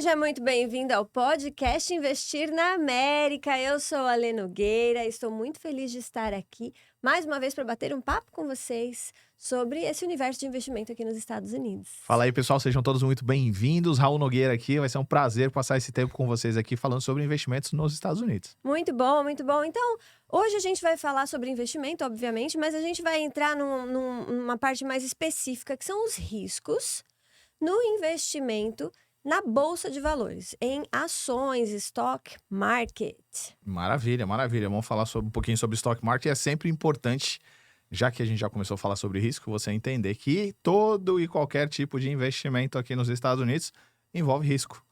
Seja muito bem-vindo ao podcast Investir na América. Eu sou a Lê Nogueira e estou muito feliz de estar aqui mais uma vez para bater um papo com vocês sobre esse universo de investimento aqui nos Estados Unidos. Fala aí, pessoal, sejam todos muito bem-vindos. Raul Nogueira aqui, vai ser um prazer passar esse tempo com vocês aqui falando sobre investimentos nos Estados Unidos. Muito bom, muito bom. Então, hoje a gente vai falar sobre investimento, obviamente, mas a gente vai entrar numa parte mais específica, que são os riscos no investimento na Bolsa de Valores, em ações, stock market. Maravilha, maravilha. Vamos falar um pouquinho sobre stock market. É sempre importante, já que a gente já começou a falar sobre risco, você entender que todo e qualquer tipo de investimento aqui nos Estados Unidos envolve risco,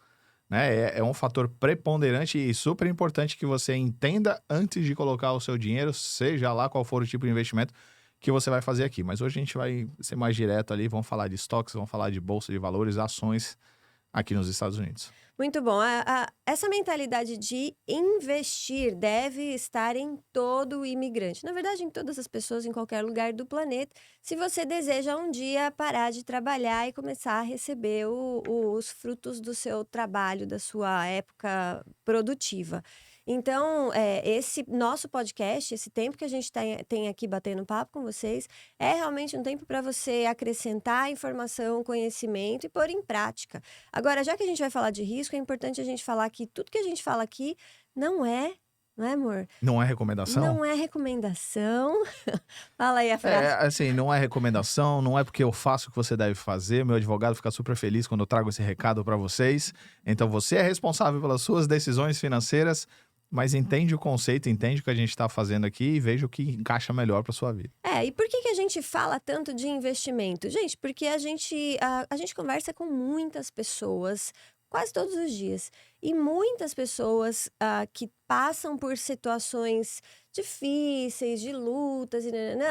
né? É um fator preponderante e super importante que você entenda antes de colocar o seu dinheiro, seja lá qual for o tipo de investimento que você vai fazer aqui. Mas hoje a gente vai ser mais direto ali, vamos falar de estoques, vamos falar de bolsa de valores, ações aqui nos Estados Unidos. Muito bom. Essa mentalidade de investir deve estar em todo imigrante. Na verdade, em todas as pessoas, em qualquer lugar do planeta. Se você deseja um dia parar de trabalhar e começar a receber os frutos do seu trabalho, da sua época produtiva. Então, esse nosso podcast, esse tempo que a gente tem aqui batendo papo com vocês, é realmente um tempo para você acrescentar informação, conhecimento e pôr em prática. Agora, já que a gente vai falar de risco, é importante a gente falar que tudo que a gente fala aqui não é, amor? Não é recomendação? Não é recomendação. Fala aí a frase. Assim, não é recomendação, não é porque eu faço o que você deve fazer. Meu advogado fica super feliz quando eu trago esse recado para vocês. Então, você é responsável pelas suas decisões financeiras, mas entende o conceito, entende o que a gente está fazendo aqui e veja o que encaixa melhor para sua vida. E por que a gente fala tanto de investimento? Gente, porque a gente conversa com muitas pessoas quase todos os dias. E muitas pessoas que passam por situações difíceis, de lutas,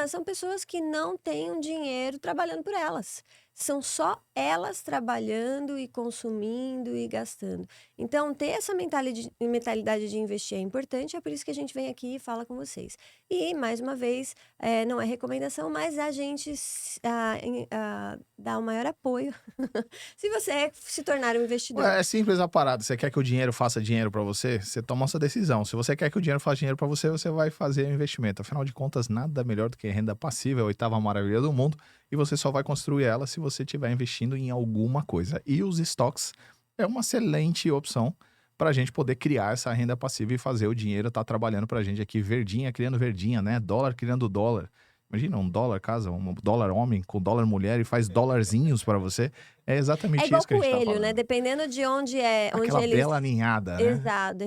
são pessoas que não têm um dinheiro trabalhando por elas. São só elas trabalhando e consumindo e gastando. Então, ter essa mentalidade de investir é importante, é por isso que a gente vem aqui e fala com vocês. E, mais uma vez, não é recomendação, mas a gente dá o maior apoio se você se tornar um investidor. É simples a parada. Você quer que o dinheiro faça dinheiro para você? Você toma essa decisão. Se você quer que o dinheiro faça dinheiro para você, você vai fazer o investimento. Afinal de contas, nada melhor do que renda passiva, é a oitava maravilha do mundo. E você só vai construir ela se você estiver investindo em alguma coisa. E os estoques é uma excelente opção para a gente poder criar essa renda passiva e fazer o dinheiro estar trabalhando para a gente aqui, verdinha criando verdinha, né? Dólar criando dólar. Imagina, um dólar casa, um dólar homem com dólar mulher e faz dólarzinhos para você. É exatamente igual isso que a gente tá coelho, falando. né? Dependendo de onde Aquela eles... bela aninhada, né? Exato.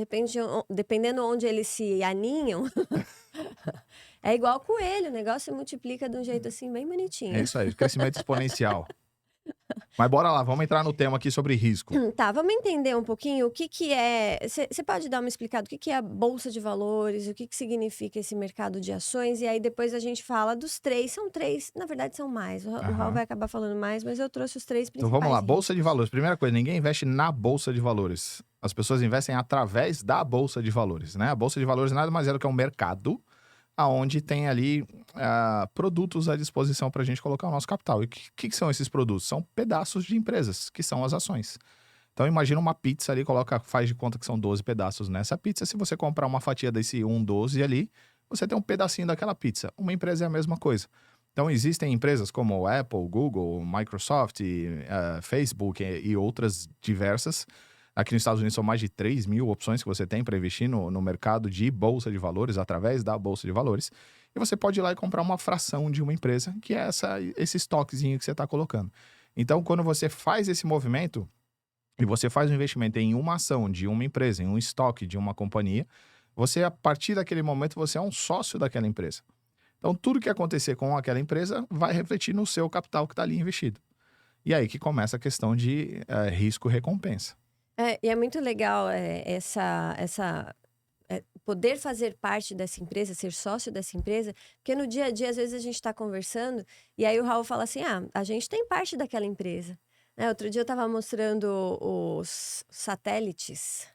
Dependendo onde eles se aninham... É igual coelho, o negócio se multiplica de um jeito assim bem bonitinho. É isso aí, crescimento exponencial. Mas bora lá, vamos entrar no tema aqui sobre risco. Tá, vamos entender um pouquinho o que é... Você pode dar uma explicada o que é a Bolsa de Valores, o que significa esse mercado de ações, e aí depois a gente fala dos três. São três, na verdade são mais. O Raul vai acabar falando mais, mas eu trouxe os três principais. Então vamos lá, riscos. Bolsa de Valores. Primeira coisa, ninguém investe na Bolsa de Valores. As pessoas investem através da Bolsa de Valores, né? A Bolsa de Valores nada mais é do que um mercado onde tem ali produtos à disposição para a gente colocar o nosso capital. E o que são esses produtos? São pedaços de empresas, que são as ações. Então imagina uma pizza ali, faz de conta que são 12 pedaços nessa pizza. Se você comprar uma fatia desse 12 ali, você tem um pedacinho daquela pizza. Uma empresa é a mesma coisa. Então existem empresas como Apple, Google, Microsoft, Facebook e outras diversas. Aqui nos Estados Unidos são mais de 3 mil opções que você tem para investir no mercado de bolsa de valores, através da bolsa de valores. E você pode ir lá e comprar uma fração de uma empresa, que é esse estoquezinho que você está colocando. Então, quando você faz esse movimento, e você faz um investimento em uma ação de uma empresa, em um estoque de uma companhia, você, a partir daquele momento, você é um sócio daquela empresa. Então, tudo que acontecer com aquela empresa vai refletir no seu capital que está ali investido. E aí que começa a questão de risco-recompensa. E é muito legal poder fazer parte dessa empresa, ser sócio dessa empresa, porque no dia a dia, às vezes, a gente está conversando e aí o Raul fala assim, a gente tem parte daquela empresa. Outro dia eu estava mostrando os satélites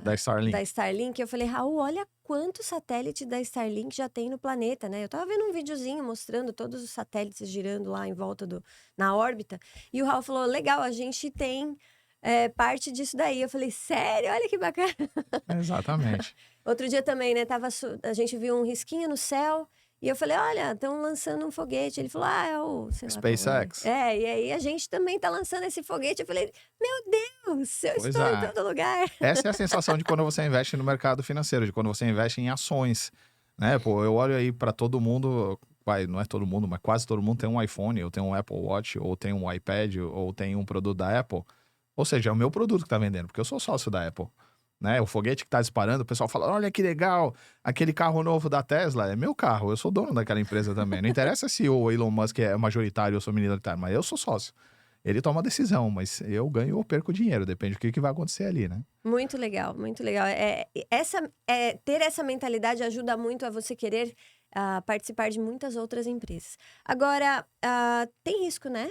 Da Starlink. Da Starlink, eu falei, Raul, olha quanto satélite da Starlink já tem no planeta, né? Eu tava vendo um videozinho mostrando todos os satélites girando lá em volta na órbita, e o Raul falou, legal, a gente tem parte disso daí. Eu falei: "Sério? Olha que bacana". Exatamente. Outro dia também, né, a gente viu um risquinho no céu, e eu falei: "Olha, estão lançando um foguete". Ele falou: "Ah, é o sei lá qual é". SpaceX. E aí a gente também tá lançando esse foguete. Eu falei: "Meu Deus, eu Pois estou em é. todo lugar". Essa é a sensação de quando você investe no mercado financeiro, de quando você investe em ações, né? Pô, eu olho aí para todo mundo, vai, não é todo mundo, mas quase todo mundo tem um iPhone, ou tem um Apple Watch, ou tem um iPad, ou tem um produto da Apple. Ou seja, é o meu produto que tá vendendo, porque eu sou sócio da Apple, né? O foguete que tá disparando, o pessoal fala: "Olha que legal, aquele carro novo da Tesla é meu carro, eu sou dono daquela empresa também". Não interessa se o Elon Musk é majoritário ou eu sou minoritário, mas eu sou sócio. Ele toma a decisão, mas eu ganho ou perco dinheiro, depende do que vai acontecer ali, né? Muito legal, muito legal. Ter essa mentalidade ajuda muito a você querer, participar de muitas outras empresas. Agora, tem risco, né?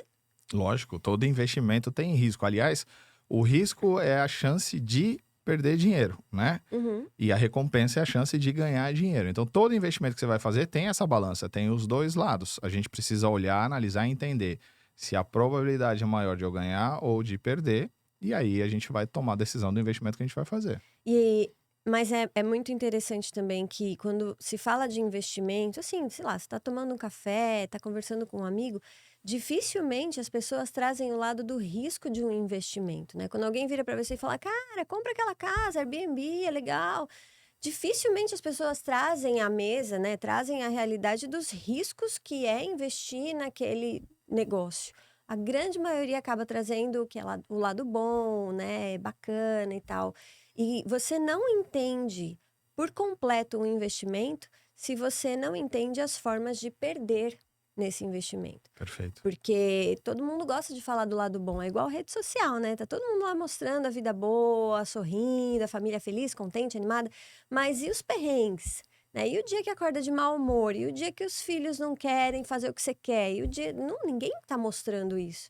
Lógico, todo investimento tem risco. Aliás, o risco é a chance de perder dinheiro, né? Uhum. E a recompensa é a chance de ganhar dinheiro. Então, todo investimento que você vai fazer tem essa balança, tem os dois lados. A gente precisa olhar, analisar e entender se a probabilidade é maior de eu ganhar ou de perder. E aí a gente vai tomar a decisão do investimento que a gente vai fazer. E mas é muito interessante também que quando se fala de investimento, assim, sei lá, você está tomando um café, está conversando com um amigo, dificilmente as pessoas trazem o lado do risco de um investimento, né? Quando alguém vira para você e fala: "Cara, compra aquela casa, Airbnb, é legal". Dificilmente as pessoas trazem à mesa, né, trazem a realidade dos riscos que é investir naquele negócio. A grande maioria acaba trazendo o lado bom, né, bacana e tal. E você não entende por completo um investimento se você não entende as formas de perder nesse investimento. Perfeito. Porque todo mundo gosta de falar do lado bom, é igual rede social, né, tá todo mundo lá mostrando a vida boa, sorrindo, a família feliz, contente, animada, mas e os perrengues, né, e o dia que acorda de mau humor, e o dia que os filhos não querem fazer o que você quer, e o dia não, ninguém tá mostrando isso.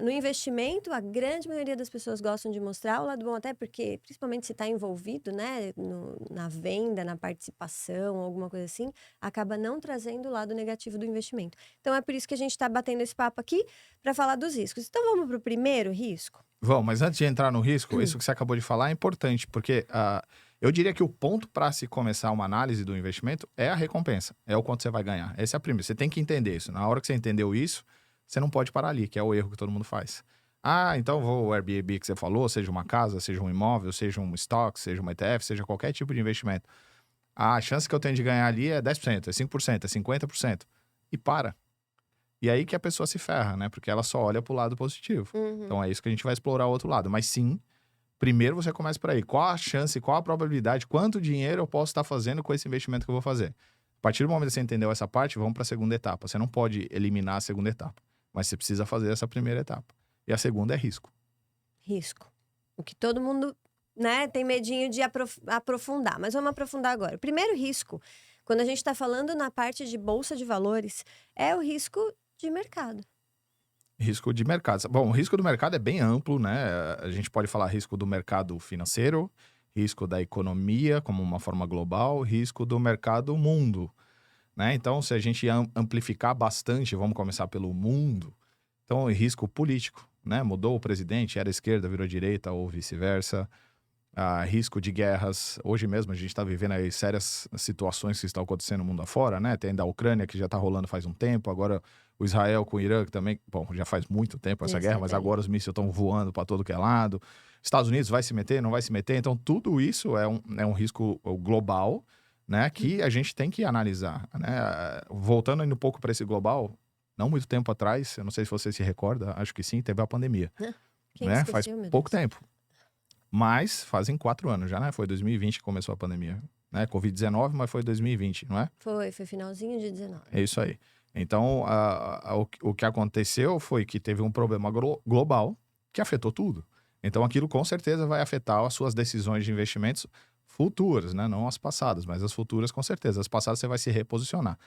No investimento, a grande maioria das pessoas gostam de mostrar o lado bom, até porque, principalmente se está envolvido, né, na venda, na participação, alguma coisa assim, acaba não trazendo o lado negativo do investimento. Então, é por isso que a gente está batendo esse papo aqui para falar dos riscos. Então, vamos para o primeiro risco? Vamos, mas antes de entrar no risco, isso que você acabou de falar é importante, porque eu diria que o ponto para se começar uma análise do investimento é a recompensa, é o quanto você vai ganhar. Esse é a primeira. Você tem que entender isso. Na hora que você entendeu isso, você não pode parar ali, que é o erro que todo mundo faz. Ah, então vou o Airbnb que você falou, seja uma casa, seja um imóvel, seja um estoque, seja uma ETF, seja qualquer tipo de investimento. A chance que eu tenho de ganhar ali é 10%, é 5%, é 50%. E para. E aí que a pessoa se ferra, né? Porque ela só olha pro lado positivo. Uhum. Então é isso que a gente vai explorar o outro lado. Mas sim, primeiro você começa por aí. Qual a chance, qual a probabilidade, quanto dinheiro eu posso estar fazendo com esse investimento que eu vou fazer? A partir do momento que você entendeu essa parte, vamos para a segunda etapa. Você não pode eliminar a segunda etapa, mas você precisa fazer essa primeira etapa. E a segunda é risco. Risco. O que todo mundo, né, tem medinho de aprofundar, mas vamos aprofundar agora. O primeiro risco, quando a gente está falando na parte de bolsa de valores, é o risco de mercado. Risco de mercado. Bom, o risco do mercado é bem amplo, né? A gente pode falar risco do mercado financeiro, risco da economia como uma forma global, risco do mercado mundo, né? Então, se a gente amplificar bastante, vamos começar pelo mundo, então, risco político, né? Mudou o presidente, era esquerda, virou direita ou vice-versa. Risco de guerras. Hoje mesmo a gente está vivendo aí sérias situações que estão acontecendo no mundo afora, né? Tem da Ucrânia que já está rolando faz um tempo, agora o Israel com o Irã que também, bom, já faz muito tempo essa guerra, mas agora os mísseis estão voando para todo que é lado. Estados Unidos vai se meter, não vai se meter, então tudo isso é um risco global, né? Que a gente tem que analisar, né? Voltando ainda um pouco para esse global, não muito tempo atrás, eu não sei se você se recorda, acho que sim, teve a pandemia, Quem né? Faz esqueceu, meu pouco Deus? tempo. Mas fazem 4 anos já, né? Foi 2020 que começou a pandemia, né? Covid-19, mas foi 2020, não é? Foi finalzinho de 19. É isso aí. Então, o que aconteceu foi que teve um problema global que afetou tudo. Então, aquilo com certeza vai afetar as suas decisões de investimentos futuras, né? Não as passadas, mas as futuras com certeza. As passadas você vai se reposicionar.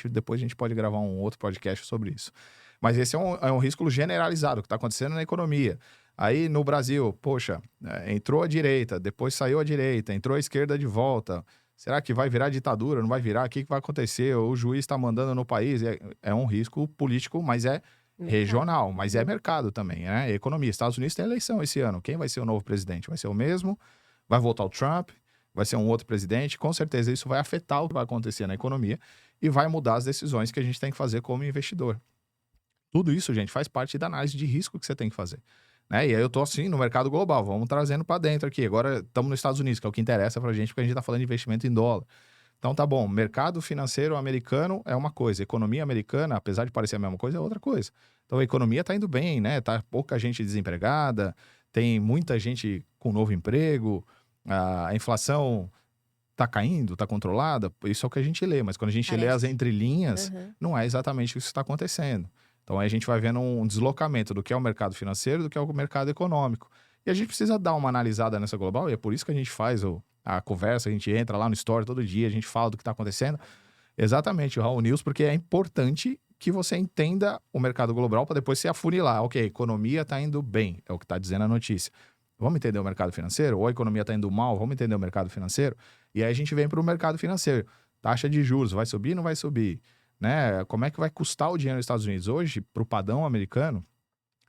Depois a gente pode gravar um outro podcast sobre isso. Mas esse é um risco generalizado que está acontecendo na economia. Aí no Brasil, poxa, entrou a direita, depois saiu a direita, entrou a esquerda de volta. Será que vai virar ditadura? Não vai virar? O que vai acontecer? O juiz está mandando no país? É um risco político, mas é regional, mas é Uhum. mercado também, né? Economia. Estados Unidos tem eleição esse ano. Quem vai ser o novo presidente? Vai ser o mesmo? Vai voltar o Trump? Vai ser um outro presidente? Com certeza isso vai afetar o que vai acontecer na economia e vai mudar as decisões que a gente tem que fazer como investidor. Tudo isso, gente, faz parte da análise de risco que você tem que fazer. Né? E aí eu tô assim no mercado global, vamos trazendo para dentro aqui. Agora estamos nos Estados Unidos, que é o que interessa pra gente, porque a gente está falando de investimento em dólar. Então tá bom, mercado financeiro americano é uma coisa, economia americana, apesar de parecer a mesma coisa, é outra coisa. Então a economia tá indo bem, né? Tá pouca gente desempregada, tem muita gente com novo emprego, a inflação tá caindo, tá controlada, isso é o que a gente lê, mas quando a gente lê as Parece. entrelinhas, Aham. não é exatamente isso que está acontecendo. Então aí a gente vai vendo um deslocamento do que é o mercado financeiro do que é o mercado econômico. E a gente precisa dar uma analisada nessa global, e é por isso que a gente faz a conversa, a gente entra lá no Story todo dia, a gente fala do que está acontecendo. Exatamente, o Raul News, porque é importante que você entenda o mercado global para depois se afunilar. Ok, a economia está indo bem, é o que está dizendo a notícia. Vamos entender o mercado financeiro? Ou a economia está indo mal, vamos entender o mercado financeiro? E aí a gente vem para o mercado financeiro. Taxa de juros, vai subir ou não vai subir? Né? Como é que vai custar o dinheiro nos Estados Unidos? Hoje, para o padrão americano,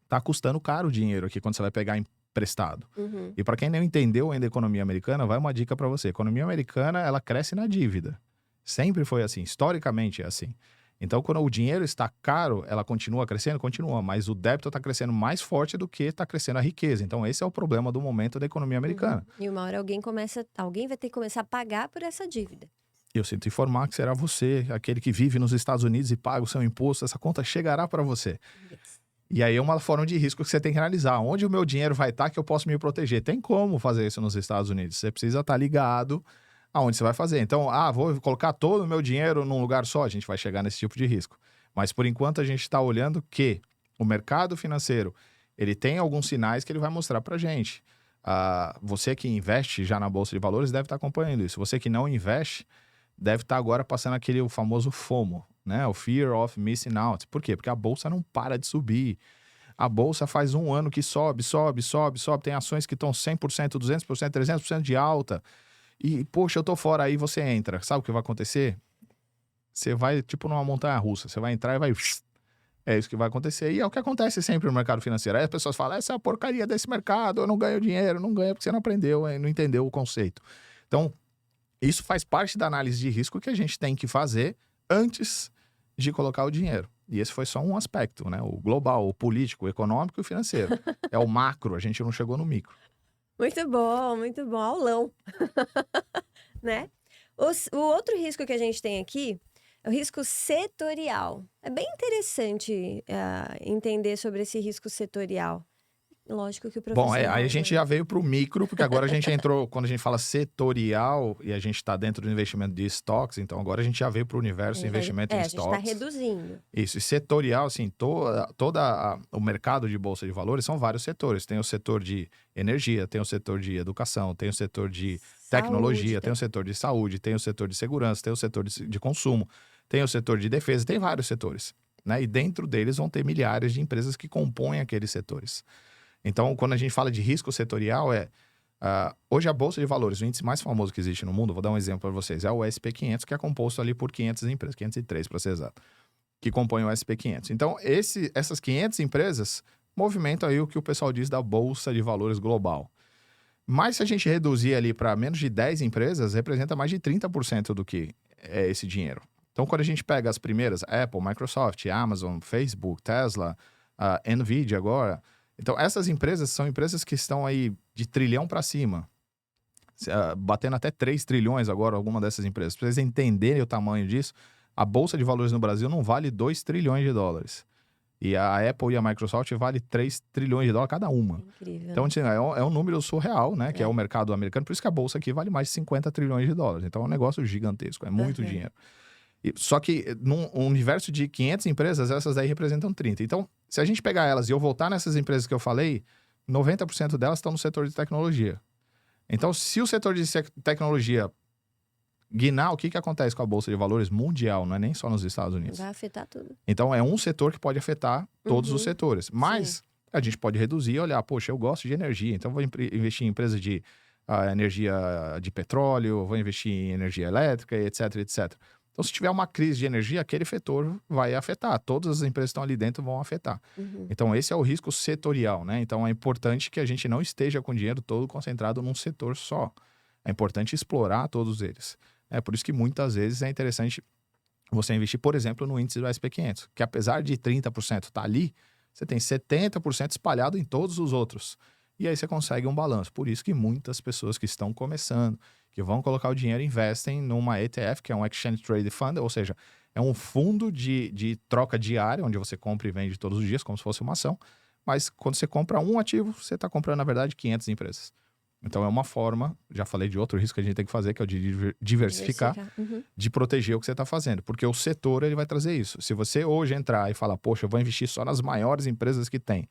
está custando caro o dinheiro aqui quando você vai pegar emprestado. Uhum. E para quem não entendeu ainda a economia americana, vai uma dica para você. A economia americana, ela cresce na dívida. Sempre foi assim, historicamente é assim. Então, quando o dinheiro está caro, ela continua crescendo? Continua, mas o débito está crescendo mais forte do que está crescendo a riqueza. Então, esse é o problema do momento da economia americana. Uhum. E uma hora alguém vai ter que começar a pagar por essa dívida. E eu sinto informar que será você, aquele que vive nos Estados Unidos e paga o seu imposto, essa conta chegará para você. Yes. E aí é uma forma de risco que você tem que analisar. Onde o meu dinheiro vai estar que eu posso me proteger? Tem como fazer isso nos Estados Unidos. Você precisa estar ligado aonde você vai fazer. Então, vou colocar todo o meu dinheiro num lugar só. A gente vai chegar nesse tipo de risco. Mas, por enquanto, a gente está olhando que o mercado financeiro, ele tem alguns sinais que ele vai mostrar para a gente. Você que investe já na Bolsa de Valores deve estar acompanhando isso. Você que não investe deve estar agora passando o famoso FOMO, né? O Fear of Missing Out. Por quê? Porque a Bolsa não para de subir. A Bolsa faz um ano que sobe, sobe, sobe, sobe. Tem ações que estão 100%, 200%, 300% de alta. E, poxa, eu tô fora, aí você entra. Sabe o que vai acontecer? Você vai, tipo, numa montanha-russa. Você vai entrar e vai... É isso que vai acontecer. E é o que acontece sempre no mercado financeiro. Aí as pessoas falam, essa é a porcaria desse mercado, eu não ganho dinheiro. Não ganha porque você não aprendeu, não entendeu o conceito. Então, isso faz parte da análise de risco que a gente tem que fazer antes de colocar o dinheiro. E esse foi só um aspecto, né? O global, o político, o econômico e o financeiro. É o macro, a gente não chegou no micro. Muito bom, aulão, né? O outro risco que a gente tem aqui é o risco setorial. É bem interessante entender sobre esse risco setorial. Lógico que o Bom, professor aí a Raul gente vai. já veio para o micro, porque agora a gente entrou, quando a gente fala setorial, e a gente está dentro do investimento de stocks, então agora a gente já veio para o universo de investimento em A gente está stocks. reduzindo. Isso, e setorial, assim, o mercado de bolsa de valores são vários setores. Tem o setor de energia, tem o setor de educação, tem o setor de tecnologia, Saúde, tem o setor de saúde, tem o setor de segurança, tem o setor de consumo, tem o setor de defesa, tem vários setores, né? E dentro deles vão ter milhares de empresas que compõem aqueles setores. Então, quando a gente fala de risco setorial, hoje a Bolsa de Valores, o índice mais famoso que existe no mundo, vou dar um exemplo para vocês, é o SP500, que é composto ali por 500 empresas, 503 para ser exato, que compõem o SP500. Então, essas 500 empresas movimentam aí o que o pessoal diz da Bolsa de Valores global. Mas se a gente reduzir ali para menos de 10 empresas, representa mais de 30% do que é esse dinheiro. Então, quando a gente pega as primeiras, Apple, Microsoft, Amazon, Facebook, Tesla, Nvidia agora... Então, essas empresas são empresas que estão aí de trilhão para cima, batendo até 3 trilhões agora, alguma dessas empresas. Para vocês entenderem o tamanho disso, a Bolsa de Valores no Brasil não vale 2 trilhões de dólares. E a Apple e a Microsoft vale 3 trilhões de dólares cada uma. Incrível. Então, assim, é um número surreal, né? Que é É. o mercado americano. Por isso que a Bolsa aqui vale mais de 50 trilhões de dólares. Então, é um negócio gigantesco, é muito Uhum. dinheiro. Só que num universo de 500 empresas, essas daí representam 30. Então, se a gente pegar elas e eu voltar nessas empresas que eu falei, 90% delas estão no setor de tecnologia. Então, se o setor de tecnologia guinar, o que acontece com a Bolsa de Valores mundial? Não é nem só nos Estados Unidos. Vai afetar tudo. Então, é um setor que pode afetar todos os setores. Mas a gente pode reduzir e olhar, poxa, eu gosto de energia, então vou investir em empresas de energia de petróleo, vou investir em energia elétrica, etc, etc. Então, se tiver uma crise de energia, aquele setor vai afetar. Todas as empresas que estão ali dentro vão afetar. Uhum. Então, esse é o risco setorial, né? Então, é importante que a gente não esteja com o dinheiro todo concentrado num setor só. É importante explorar todos eles. É por isso que muitas vezes é interessante você investir, por exemplo, no índice do SP500, que apesar de 30% estar ali, você tem 70% espalhado em todos os outros. E aí você consegue um balanço. Por isso que muitas pessoas que estão começando, que vão colocar o dinheiro, investem numa ETF, que é um Exchange Traded Fund, ou seja, é um fundo de troca diária, onde você compra e vende todos os dias, como se fosse uma ação. Mas quando você compra um ativo, você está comprando, na verdade, 500 empresas. Então é uma forma, já falei de outro risco que a gente tem que fazer, que é o de diversificar, Uhum. de proteger o que você está fazendo. Porque o setor ele vai trazer isso. Se você hoje entrar e falar, poxa, eu vou investir só nas maiores empresas que tem,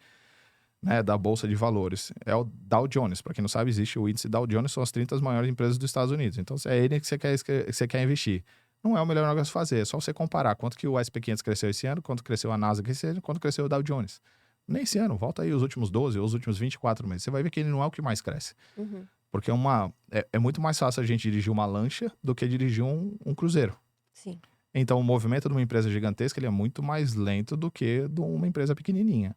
né, da Bolsa de Valores, é o Dow Jones. Para quem não sabe, existe o índice Dow Jones, são as 30 maiores empresas dos Estados Unidos. Então, é ele que você quer investir. Não é o melhor negócio fazer, é só você comparar quanto que o SP500 cresceu esse ano, quanto cresceu a Nasdaq esse ano, quanto cresceu o Dow Jones. Nem esse ano, volta aí os últimos 12 ou os últimos 24 meses. Você vai ver que ele não é o que mais cresce. Uhum. Porque é muito mais fácil a gente dirigir uma lancha do que dirigir um cruzeiro. Sim. Então, o movimento de uma empresa gigantesca ele é muito mais lento do que de uma empresa pequenininha.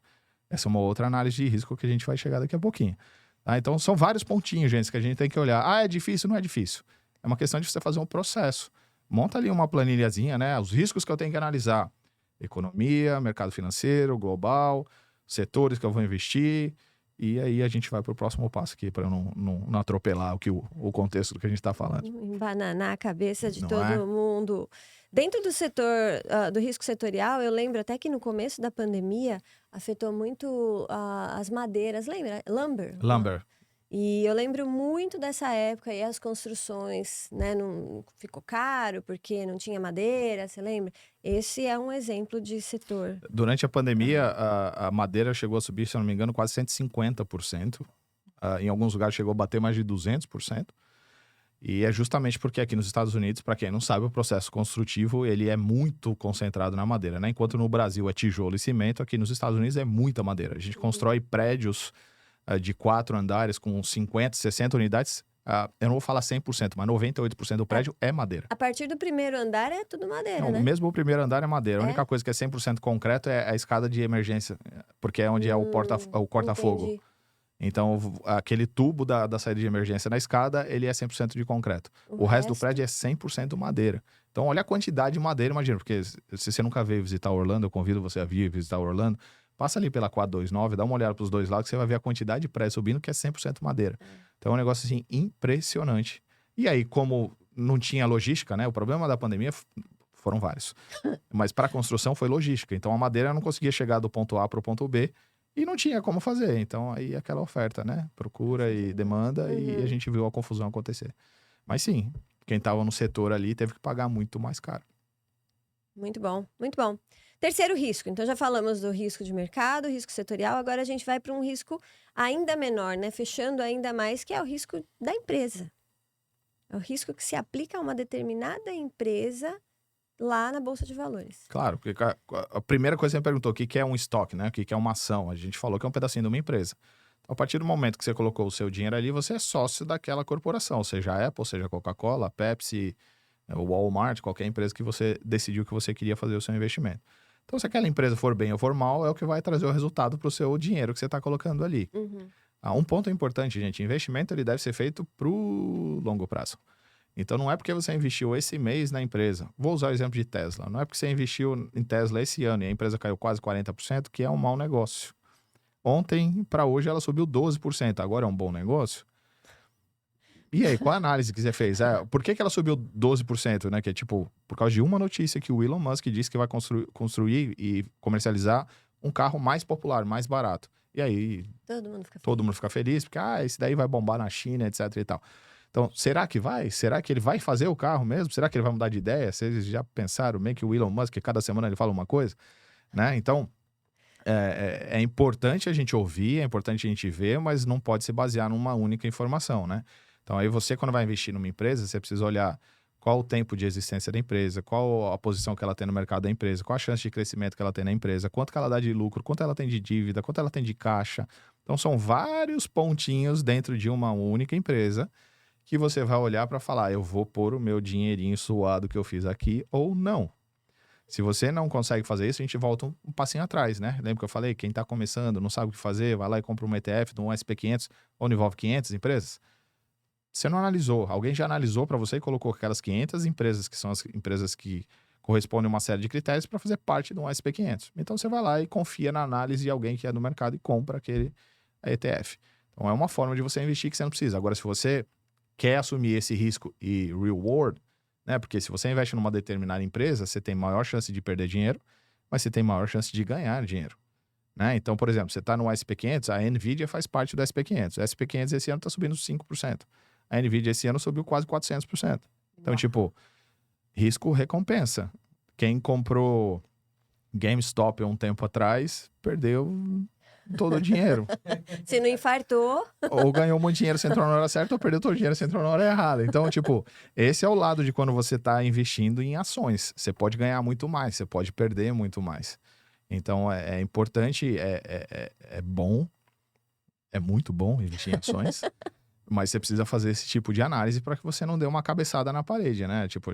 Essa é uma outra análise de risco que a gente vai chegar daqui a pouquinho. Tá? Então, são vários pontinhos, gente, que a gente tem que olhar. Ah, é difícil? Não é difícil. É uma questão de você fazer um processo. Monta ali uma planilhazinha, né? Os riscos que eu tenho que analisar. Economia, mercado financeiro, global, setores que eu vou investir. E aí a gente vai para o próximo passo aqui, para eu não atropelar o contexto do que a gente está falando. Embananar a cabeça de Não todo é? mundo. Dentro do setor, do risco setorial, eu lembro até que no começo da pandemia afetou muito as madeiras, lembra? Lumber. E eu lembro muito dessa época e as construções, né, não ficou caro porque não tinha madeira, você lembra? Esse é um exemplo de setor. Durante a pandemia, a madeira chegou a subir, se eu não me engano, quase 150%. Em alguns lugares chegou a bater mais de 200%. E é justamente porque aqui nos Estados Unidos, para quem não sabe, o processo construtivo ele é muito concentrado na madeira, né? Enquanto no Brasil é tijolo e cimento, aqui nos Estados Unidos é muita madeira. A gente constrói prédios de 4 andares com 50, 60 unidades. Eu não vou falar 100%, mas 98% do prédio é madeira. A partir do primeiro andar é tudo madeira, Não, né? mesmo o primeiro andar é madeira. A É? única coisa que é 100% concreto é a escada de emergência, porque é onde é o corta-fogo. Entendi. Então, aquele tubo da saída de emergência na escada, ele é 100% de concreto. O resto do prédio é 100% madeira. Então, olha a quantidade de madeira, imagina, porque se você nunca veio visitar Orlando, eu convido você a vir visitar Orlando, passa ali pela 429, dá uma olhada para os dois lados, que você vai ver a quantidade de prédio subindo, que é 100% madeira. Então, é um negócio, assim, impressionante. E aí, como não tinha logística, né? O problema da pandemia foram vários. Mas para a construção foi logística. Então, a madeira não conseguia chegar do ponto A para o ponto B, e não tinha como fazer. Então, aí aquela oferta, né? Procura e demanda, e a gente viu a confusão acontecer. Mas sim, quem estava no setor ali teve que pagar muito mais caro. Muito bom, muito bom. Terceiro risco. Então, já falamos do risco de mercado, risco setorial. Agora a gente vai para um risco ainda menor, né? Fechando ainda mais, que é o risco da empresa. É o risco que se aplica a uma determinada empresa lá na Bolsa de Valores. Claro, porque a primeira coisa que você me perguntou, o que é um estoque, né? O que é uma ação? A gente falou que é um pedacinho de uma empresa. Então, a partir do momento que você colocou o seu dinheiro ali, você é sócio daquela corporação, seja a Apple, seja a Coca-Cola, a Pepsi, o Walmart, qualquer empresa que você decidiu que você queria fazer o seu investimento. Então, se aquela empresa for bem ou for mal, é o que vai trazer o resultado para o seu dinheiro que você está colocando ali. Um ponto importante, gente, investimento ele deve ser feito para o longo prazo. Então, não é porque você investiu esse mês na empresa. Vou usar o exemplo de Tesla. Não é porque você investiu em Tesla esse ano e a empresa caiu quase 40% que é um mau negócio. Ontem, para hoje, ela subiu 12%. Agora é um bom negócio? E aí, qual a análise que você fez? Por que ela subiu 12%? Né? Que é tipo, por causa de uma notícia que o Elon Musk disse que vai construir e comercializar um carro mais popular, mais barato. E aí, todo mundo fica feliz, porque esse daí vai bombar na China, etc e tal. Então, será que vai? Será que ele vai fazer o carro mesmo? Será que ele vai mudar de ideia? Vocês já pensaram bem que o Elon Musk, cada semana ele fala uma coisa? Né? Então, é importante a gente ouvir, é importante a gente ver, mas não pode se basear numa única informação, né? Então, aí você, quando vai investir numa empresa, você precisa olhar qual o tempo de existência da empresa, qual a posição que ela tem no mercado da empresa, qual a chance de crescimento que ela tem na empresa, quanto que ela dá de lucro, quanto ela tem de dívida, quanto ela tem de caixa. Então, são vários pontinhos dentro de uma única empresa que você vai olhar para falar, eu vou pôr o meu dinheirinho suado que eu fiz aqui ou não. Se você não consegue fazer isso, a gente volta um passinho atrás, né? Lembra que eu falei, quem está começando, não sabe o que fazer, vai lá e compra um ETF de um SP500, onde envolve 500 empresas. Você não analisou, alguém já analisou para você e colocou aquelas 500 empresas, que são as empresas que correspondem a uma série de critérios para fazer parte de um SP500. Então você vai lá e confia na análise de alguém que é do mercado e compra aquele ETF. Então é uma forma de você investir que você não precisa. Agora, se você quer assumir esse risco e reward, né? Porque se você investe numa determinada empresa, você tem maior chance de perder dinheiro, mas você tem maior chance de ganhar dinheiro. Né? Então, por exemplo, você está no SP500, a NVIDIA faz parte do SP500. O SP500 esse ano está subindo 5%. A NVIDIA esse ano subiu quase 400%. Então, tipo, risco-recompensa. Quem comprou GameStop há um tempo atrás, perdeu todo o dinheiro. Se não infartou, Ou ganhou muito dinheiro, você entrou na hora certa, ou perdeu todo o dinheiro, você entrou na hora errada. Então, tipo, esse é o lado de quando você está investindo em ações. Você pode ganhar muito mais, você pode perder muito mais. Então, é importante, é bom, é muito bom investir em ações, mas você precisa fazer esse tipo de análise para que você não dê uma cabeçada na parede, né? Tipo,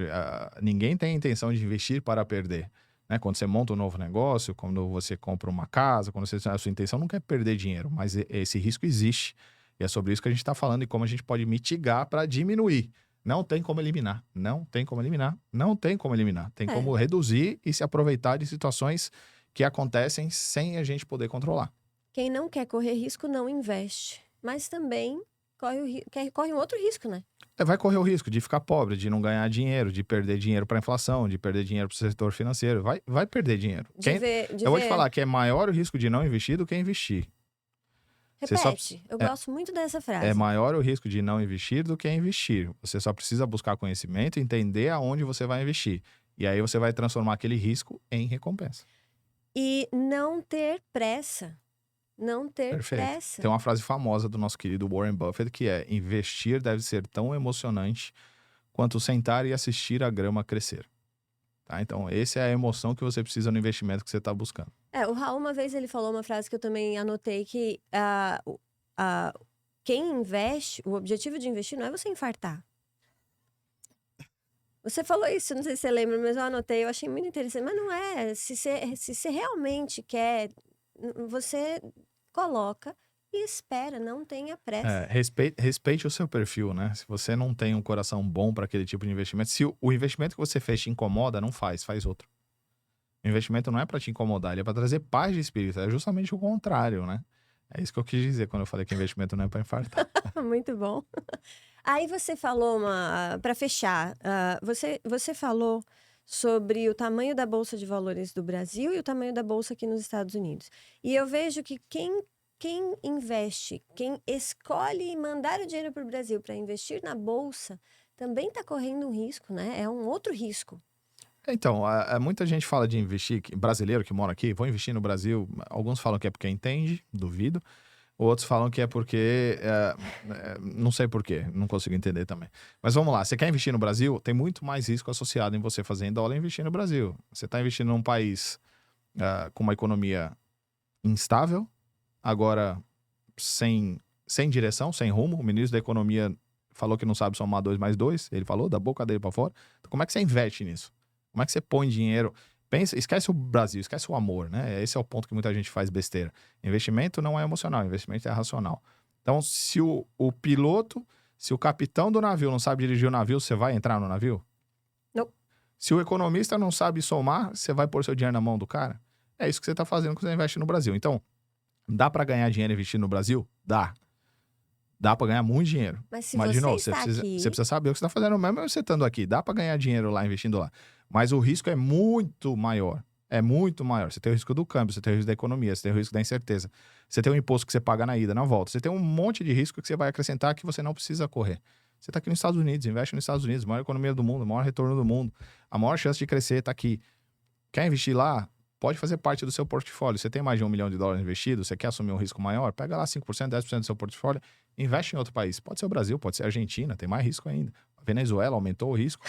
ninguém tem a intenção de investir para perder. Né? Quando você monta um novo negócio, quando você compra uma casa, a sua intenção não quer perder dinheiro, mas esse risco existe. E é sobre isso que a gente está falando e como a gente pode mitigar para diminuir. Não tem como eliminar, não tem como eliminar, não tem como eliminar. Tem como reduzir e se aproveitar de situações que acontecem sem a gente poder controlar. quem não quer correr risco não investe. Mas também corre um outro risco, né? Vai correr o risco de ficar pobre, de não ganhar dinheiro, de perder dinheiro para a inflação, de perder dinheiro para o setor financeiro. Vai perder dinheiro. Eu vou te falar que é maior o risco de não investir do que investir. Repete, eu gosto muito dessa frase. É maior o risco de não investir do que investir. Você só precisa buscar conhecimento e entender aonde você vai investir. E aí você vai transformar aquele risco em recompensa. E não ter pressa. Não ter Perfeito. pressa. Tem uma frase famosa do nosso querido Warren Buffett que é: investir deve ser tão emocionante quanto sentar e assistir a grama crescer. Tá? Então, essa é a emoção que você precisa no investimento que você está buscando. O Raul, uma vez, ele falou uma frase que eu também anotei, que quem investe, o objetivo de investir não é você infartar. Você falou isso, não sei se você lembra, mas eu anotei, eu achei muito interessante. Mas não é, se você realmente quer, você coloca e espera, não tenha pressa. Respeite o seu perfil, né? Se você não tem um coração bom para aquele tipo de investimento, se o investimento que você fez te incomoda, não faz outro. O investimento não é para te incomodar, ele é para trazer paz de espírito. É justamente o contrário, né? É isso que eu quis dizer quando eu falei que investimento não é para infartar. Muito bom. Aí você falou para fechar, você falou sobre o tamanho da Bolsa de Valores do Brasil e o tamanho da Bolsa aqui nos Estados Unidos. E eu vejo que quem investe, quem escolhe mandar o dinheiro para o Brasil para investir na Bolsa, também está correndo um risco, né? É um outro risco. Então, muita gente fala de investir, brasileiro que mora aqui, vou investir no Brasil. Alguns falam que é porque entende, duvido. Outros falam que é porque, não sei porquê, não consigo entender também. Mas vamos lá, você quer investir no Brasil? Tem muito mais risco associado em você fazer em dólar e investir no Brasil. Você está investindo num país com uma economia instável, agora sem direção, sem rumo. O ministro da Economia falou que não sabe somar 2 mais 2, ele falou da boca dele para fora. Então, como é que você investe nisso? Como é que você põe dinheiro? Esquece o Brasil, esquece o amor, né? Esse é o ponto que muita gente faz besteira. Investimento não é emocional, investimento é racional. Então, se o piloto, se o capitão do navio não sabe dirigir o navio, você vai entrar no navio? Não. Se o economista não sabe somar, você vai pôr seu dinheiro na mão do cara? É isso que você está fazendo quando você investe no Brasil. Então, dá para ganhar dinheiro investindo no Brasil? Dá. Dá para ganhar muito dinheiro. Mas se Mas, de novo, você precisa saber o que você está fazendo mesmo você estando aqui. Dá para ganhar dinheiro lá, investindo lá. Mas o risco é muito maior. É muito maior. Você tem o risco do câmbio, você tem o risco da economia, você tem o risco da incerteza. Você tem o imposto que você paga na ida, na volta. Você tem um monte de risco que você vai acrescentar que você não precisa correr. Você está aqui nos Estados Unidos, investe nos Estados Unidos, maior economia do mundo, maior retorno do mundo. A maior chance de crescer está aqui. Quer investir lá? Pode fazer parte do seu portfólio. Você tem mais de $1 milhão investido, você quer assumir um risco maior? Pega lá 5%, 10% do seu portfólio, investe em outro país. Pode ser o Brasil, pode ser a Argentina, tem mais risco ainda. A Venezuela aumentou o risco.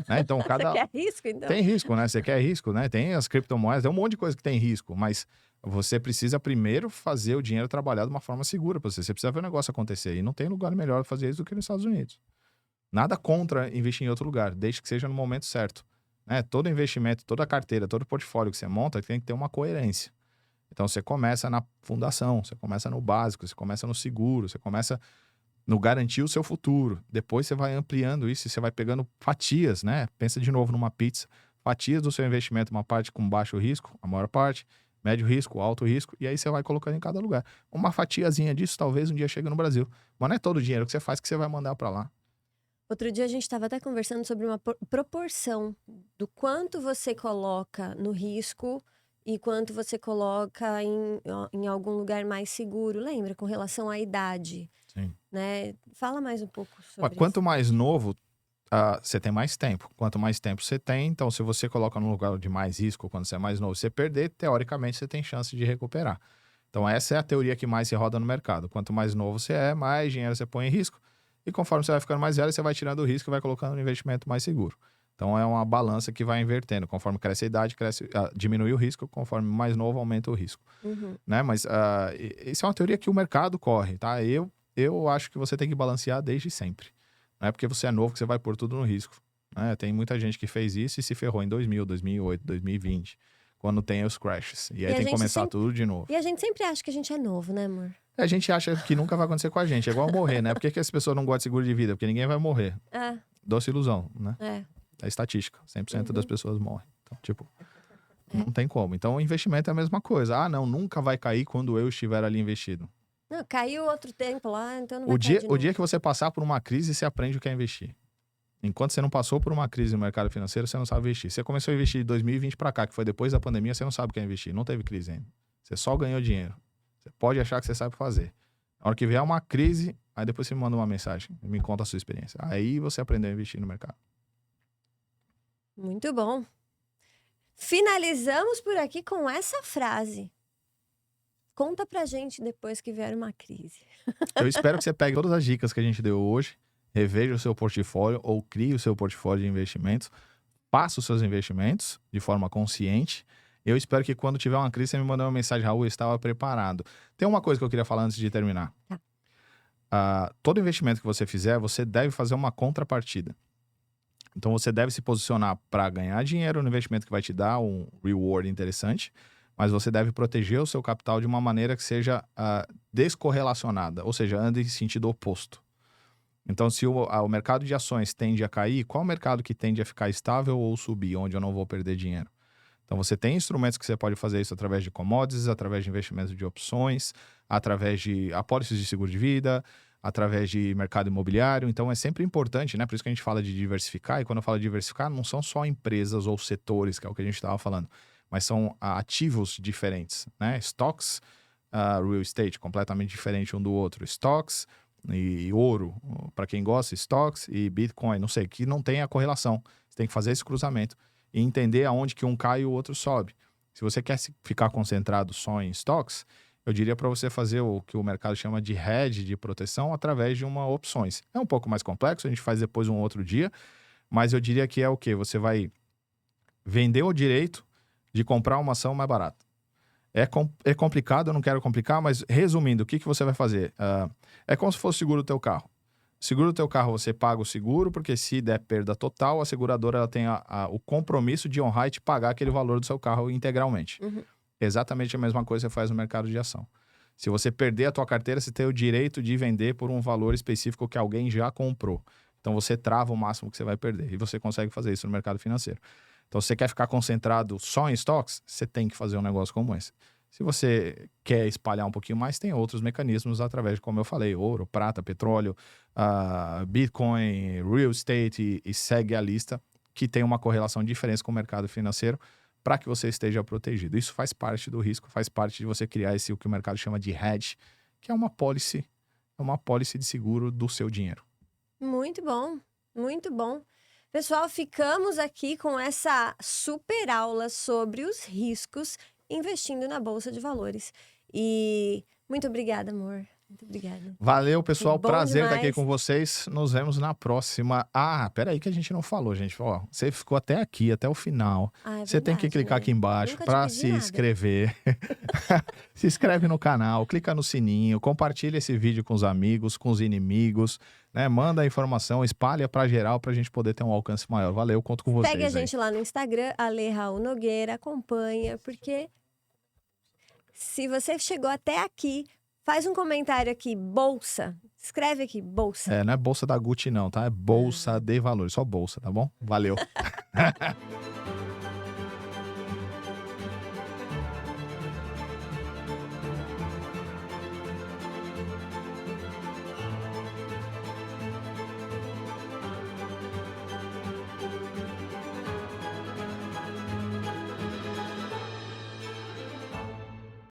Né? Então, Você quer risco, então? Tem risco, né? Você quer risco, né? Tem as criptomoedas, tem um monte de coisa que tem risco, mas você precisa primeiro fazer o dinheiro trabalhar de uma forma segura para você. Você precisa ver o negócio acontecer. E não tem lugar melhor para fazer isso do que nos Estados Unidos. Nada contra investir em outro lugar, desde que seja no momento certo. Né? Todo investimento, toda carteira, todo portfólio que você monta tem que ter uma coerência. Então você começa na fundação, você começa no básico, você começa no seguro, você começa no garantir o seu futuro. Depois você vai ampliando isso e você vai pegando fatias, né? Pensa de novo numa pizza. Fatias do seu investimento, uma parte com baixo risco, a maior parte, médio risco, alto risco, e aí você vai colocando em cada lugar. Uma fatiazinha disso talvez um dia chegue no Brasil. Mas não é todo o dinheiro que você faz que você vai mandar para lá. Outro dia a gente estava até conversando sobre uma proporção do quanto você coloca no risco e quanto você coloca em algum lugar mais seguro. Lembra? Com relação à idade, Sim. né? Fala mais um pouco Mas sobre quanto isso. mais novo, você tem mais tempo. Quanto mais tempo você tem, então se você coloca num lugar de mais risco, quando você é mais novo, você perder, teoricamente você tem chance de recuperar. Então essa é a teoria que mais se roda no mercado. Quanto mais novo você é, mais dinheiro você põe em risco. E conforme você vai ficando mais velho, você vai tirando o risco e vai colocando no investimento mais seguro. Então é uma balança que vai invertendo. Conforme cresce a idade, diminui o risco. Conforme mais novo, aumenta o risco. Uhum. Né? Mas isso é uma teoria que o mercado corre, tá? Eu acho que você tem que balancear desde sempre. Não é porque você é novo que você vai pôr tudo no risco. Né? Tem muita gente que fez isso e se ferrou em 2000, 2008, 2020, quando tem os crashes. E aí E a tem que gente começar sempre, tudo de novo. e a gente sempre acha que a gente é novo, né, amor? A gente acha que nunca vai acontecer com a gente. É igual morrer, né? Por que as pessoas não gostam de seguro de vida? Porque ninguém vai morrer. É, Doce ilusão, né? é. É estatística. 100% das Uhum. pessoas morrem. Então, tipo, É. não tem como. Então, o investimento é a mesma coisa. Ah, não, nunca vai cair quando eu estiver ali investido. Não, caiu outro tempo lá, então não O vai cair dia, de o novo. dia que você passar por uma crise, você aprende o que é investir. Enquanto você não passou por uma crise no mercado financeiro, você não sabe investir. Você começou a investir de 2020 para cá, que foi depois da pandemia, você não sabe o que é investir. Não teve crise ainda. Você só ganhou dinheiro. Você pode achar que você sabe fazer. Na hora que vier uma crise, aí depois você me manda uma mensagem, me conta a sua experiência. Aí você aprendeu a investir no mercado. Muito bom. Finalizamos por aqui com essa frase. Conta pra gente depois que vier uma crise. Eu espero que você pegue todas as dicas que a gente deu hoje, reveja o seu portfólio ou crie o seu portfólio de investimentos, faça os seus investimentos de forma consciente. Eu espero que quando tiver uma crise, você me mandar uma mensagem, Raul, eu estava preparado. Tem uma coisa que eu queria falar antes de terminar. Tá. Todo investimento que você fizer, você deve fazer uma contrapartida. Então você deve se posicionar para ganhar dinheiro no investimento que vai te dar um reward interessante, mas você deve proteger o seu capital de uma maneira que seja descorrelacionada, ou seja, ande em sentido oposto. Então, se o mercado de ações tende a cair, qual mercado que tende a ficar estável ou subir, onde eu não vou perder dinheiro? Então, você tem instrumentos que você pode fazer isso através de commodities, através de investimentos de opções, através de apólices de seguro de vida, através de mercado imobiliário. Então, é sempre importante, né? Por isso que a gente fala de diversificar. E quando eu falo de diversificar, não são só empresas ou setores, que é o que a gente estava falando, mas são ativos diferentes, né? Stocks, real estate, completamente diferente um do outro. Stocks e ouro, para quem gosta, stocks e Bitcoin, não sei, que não tem a correlação. Você tem que fazer esse cruzamento e entender aonde que um cai e o outro sobe. Se você quer ficar concentrado só em stocks, eu diria para você fazer o que o mercado chama de hedge, de proteção, através de uma opções. É um pouco mais complexo, a gente faz depois um outro dia, mas eu diria que é o quê? Você vai vender o direito de comprar uma ação mais barata. É complicado, eu não quero complicar, mas resumindo, o que você vai fazer? É como se fosse seguro do teu carro. Seguro do teu carro, você paga o seguro, porque se der perda total, a seguradora ela tem o compromisso de honrar e te pagar aquele valor do seu carro integralmente. Uhum. Exatamente a mesma coisa que você faz no mercado de ação. Se você perder a tua carteira, você tem o direito de vender por um valor específico que alguém já comprou. Então você trava o máximo que você vai perder. E você consegue fazer isso no mercado financeiro. Então, se você quer ficar concentrado só em estoques, você tem que fazer um negócio como esse. Se você quer espalhar um pouquinho mais, tem outros mecanismos através de, como eu falei, ouro, prata, petróleo, Bitcoin, real estate e segue a lista, que tem uma correlação de diferença com o mercado financeiro para que você esteja protegido. Isso faz parte do risco, faz parte de você criar o que o mercado chama de hedge, que é uma pólice de seguro do seu dinheiro. Muito bom, muito bom. Pessoal, ficamos aqui com essa super aula sobre os riscos investindo na Bolsa de Valores. E muito obrigada, amor. Muito obrigada. Valeu, pessoal. bom Prazer estar aqui demais. com vocês. Nos vemos na próxima. Ah, peraí que a gente não falou, gente. Ó, você ficou até aqui, até o final. Ah, é Você tem que verdade, clicar né? aqui embaixo Nunca te para pedi se nada. inscrever. Se inscreve no canal, clica no sininho, compartilha esse vídeo com os amigos, com os inimigos, né? Manda a informação, espalha para geral para a gente poder ter um alcance maior. Valeu, conto com vocês Segue a aí. gente lá no Instagram, Ale Raul Nogueira, acompanha, porque se você chegou até aqui, faz um comentário aqui, bolsa. Escreve aqui, bolsa. É, não é bolsa da Gucci não, tá? É bolsa de valores, só bolsa, tá bom? Valeu.